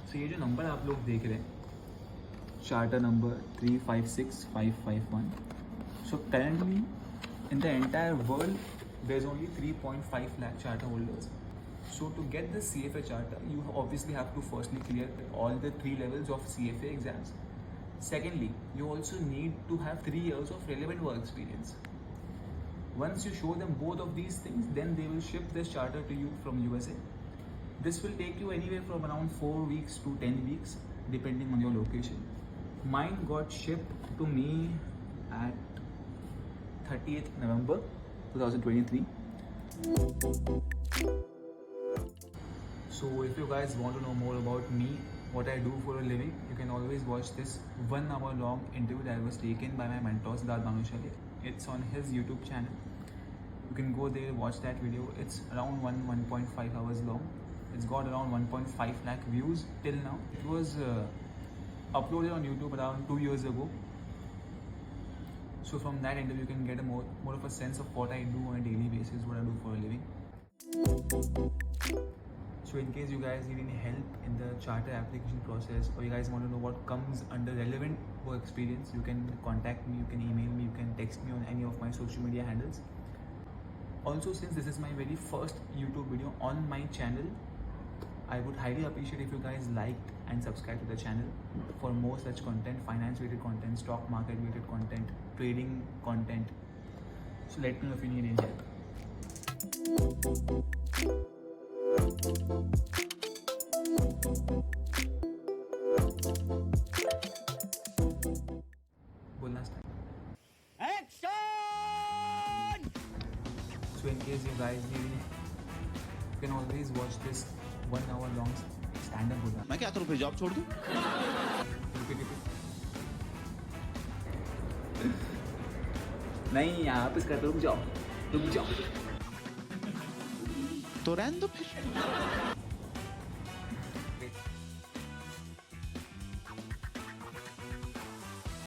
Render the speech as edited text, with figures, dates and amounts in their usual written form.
So ये जो number आप लोग देख रहे हैं, charter number 356551. So currently in the entire world there's only 3.5 lakh charter holders. So to get the CFA charter, you obviously have to firstly clear all the 3 levels of CFA exams. Secondly, you also need to have 3 years of relevant work experience. Once you show them both of these things, then they will ship this charter to you from USA. This will take you anywhere from around 4 weeks to 10 weeks depending on your location. Mine got shipped to me at 30th November 2023. So if you guys want to know more about me, what I do for a living, you can always watch this 1 hour long interview that was taken by my mentor Siddharth Banushale. It's on his YouTube channel. You can go there, watch that video. It's around 1.5 hours long. It's got around 1.5 lakh views till now. It was uploaded on YouTube around 2 years ago. So from that interview you can get a more of a sense of what I do on a daily basis, what I do for a living. So in case you guys need any help in the charter application process, or you guys want to know what comes under relevant work experience, you can contact me, you can email me, you can text me on any of my social media handles. Also, since this is my very first YouTube video on my channel, I would highly appreciate if you guys liked and subscribe to the channel for more such content, finance related content, stock market related content, trading content. So let me know if you need any help. बोलना start. Action! So in case you guys need any, you can always watch this 1 hour long stand-up बोलना. मैं क्या करूं फिर job छोड़ दूं? Repeat. नहीं आप इसका रुक जाओ. तो रहने दो फिर.